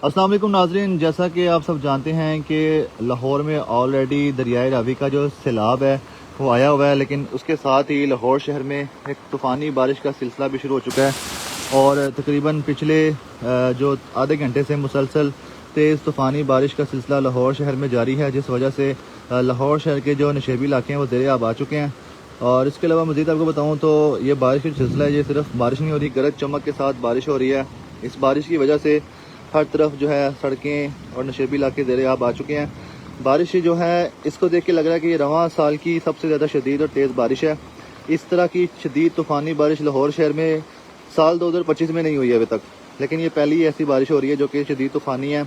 अस्सलाम वालेकुम नाज़रीन, जैसा कि आप सब जानते हैं कि लाहौर में ऑलरेडी दरियाए रावी का जो सैलाब है वो आया हुआ है, लेकिन उसके साथ ही लाहौर शहर में एक तूफ़ानी बारिश का सिलसिला भी शुरू हो चुका है और तकरीबन पिछले जो आधे घंटे से मुसलसल तेज़ तूफ़ानी बारिश का सिलसिला लाहौर शहर में जारी है, जिस वजह से लाहौर शहर के जो नशेबी इलाके हैं वो ज़ेरे आब आ चुके हैं। और इसके अलावा मज़ीद आपको बताऊँ तो ये बारिश का सिलसिला है, ये सिर्फ बारिश नहीं हो रही, गरज चमक के साथ बारिश हो रही है। इस बारिश की वजह से हर तरफ जो है सड़कें और नशेबी इलाके ज़ेरे आब आ चुके हैं। बारिश जो है इसको देख के लग रहा है कि ये रवां साल की सबसे ज़्यादा शदीद और तेज़ बारिश है। इस तरह की शदीद तूफ़ानी बारिश लाहौर शहर में साल 2025 में नहीं हुई है अभी तक, लेकिन ये पहली ऐसी बारिश हो रही है जो कि शदीद तूफ़ानी है।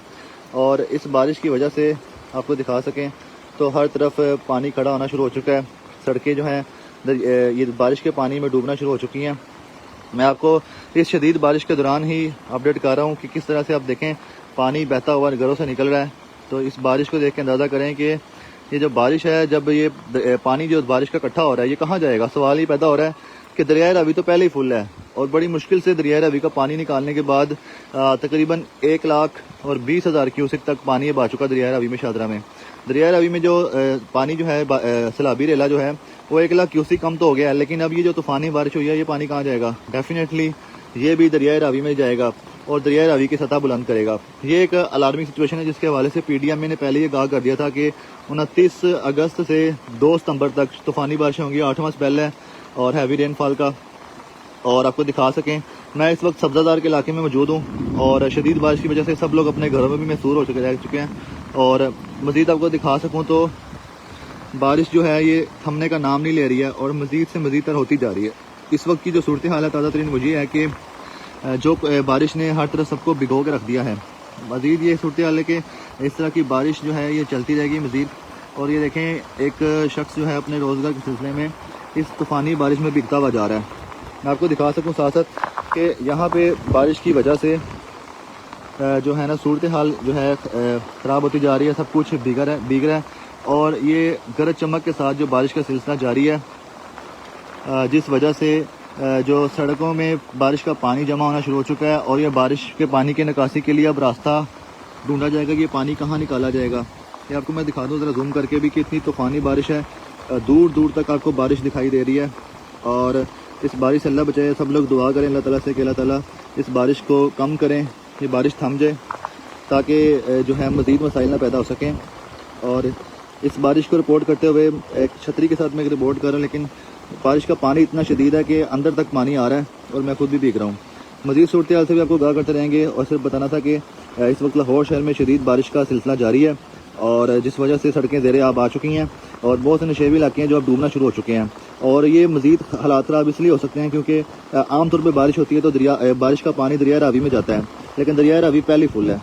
और इस बारिश की वजह से आपको दिखा सकें तो हर तरफ पानी खड़ा होना शुरू हो चुका है। सड़कें जो हैं ये बारिश के पानी में डूबना शुरू हो चुकी हैं। मैं आपको इस शदीद बारिश के दौरान ही अपडेट कर रहा हूँ कि किस तरह से आप देखें पानी बहता हुआ घरों से निकल रहा है। तो इस बारिश को देख के अंदाज़ा करें कि ये जो बारिश है, जब ये पानी जो बारिश का इकट्ठा हो रहा है ये कहाँ जाएगा। सवाल ही पैदा हो रहा है कि दरियाए रावी तो पहले ही फुल है और बड़ी मुश्किल से दरियाए रावी का पानी निकालने के बाद तकरीबन 1,20,000 क्यूसेक तक पानी अब आ चुका दरियाए रावी में। शादरा में दरियाए रावी में जो पानी जो है सैलाबी रेला जो है वो 1,00,000 क्यूसेक कम तो हो गया है, लेकिन अब ये जो तूफ़ानी बारिश हुई है ये पानी कहाँ जाएगा। डेफिनेटली ये भी दरियाए रावी में जाएगा और दरियाए रावी की सतह बुलंद करेगा। ये एक अलार्मिंग सिचुएशन है जिसके हवाले से PDM ने पहले ये आगाह कर दिया था कि 29 अगस्त से 2 सितंबर तक तूफ़ानी बारिशें होंगी, 8वां स्पेल है और हैवी रेनफॉल का। और आपको दिखा सकें मैं इस वक्त सब्ज़ादार के इलाके में मौजूद हूँ और शदीद बारिश की वजह से सब लोग अपने घरों में भी महसूर हो चुके हैं। और मज़ीद आपको दिखा सकूँ तो बारिश जो है ये थमने का नाम नहीं ले रही है और मज़ीद से मज़ीद तर होती जा रही है। इस वक्त की जो सूरत हाल है ताज़ा तरीन मुझे है कि जो बारिश ने हर तरफ सबको भिगो के रख दिया है। मज़ीद ये सूरत हाल है कि इस तरह की बारिश जो है ये चलती रहेगी मज़ीद। और ये देखें एक शख्स जो है अपने रोज़गार के सिलसिले में इस तूफ़ानी बारिश में भीगता हुआ जा रहा है। मैं आपको दिखा सकूँ साथ साथ कि यहाँ पे बारिश की वजह से जो है ना सूरत हाल जो है ख़राब होती जा रही है, सब कुछ भीग रहा है और ये गरज चमक के साथ जो बारिश का सिलसिला जारी है, जिस वजह से जो सड़कों में बारिश का पानी जमा होना शुरू हो चुका है और ये बारिश के पानी के निकासी के लिए अब रास्ता ढूंढा जाएगा कि ये पानी कहाँ निकाला जाएगा। ये आपको मैं दिखा दूँ ज़रा जूम करके भी कि इतनी तूफ़ानी बारिश है, दूर दूर तक आपको बारिश दिखाई दे रही है। और इस बारिश से अल्लाह बचाए, सब लोग दुआ करें अल्लाह ताला से कि अल्लाह ताला इस बारिश को कम करें, ये बारिश थम जाए ताकि जो है मज़ीद मसाइल ना पैदा हो सकें। और इस बारिश को रिपोर्ट करते हुए एक छतरी के साथ मैं एक रिपोर्ट कर रहा हूँ, लेकिन बारिश का पानी इतना शदीद है कि अंदर तक पानी आ रहा है और मैं खुद भी भीग रहा हूँ। मज़ीद सूरत हाल से भी आपको आगाह करते रहेंगे और सिर्फ बताना था कि इस वक्त लाहौर शहर में शदीद बारिश का सिलसिला जारी है और जिस वजह से सड़कें ज़ेरे आब आ चुकी हैं और बहुत से नशेबी इलाके हैं जो अब डूबना शुरू हो चुके हैं। और ये मज़ीद हालात ख़राब इसलिए हो सकते हैं क्योंकि आमतौर पर बारिश होती है तो बारिश का पानी दरिया रावी में जाता है, लेकिन दरिया रावी पहले फुल है।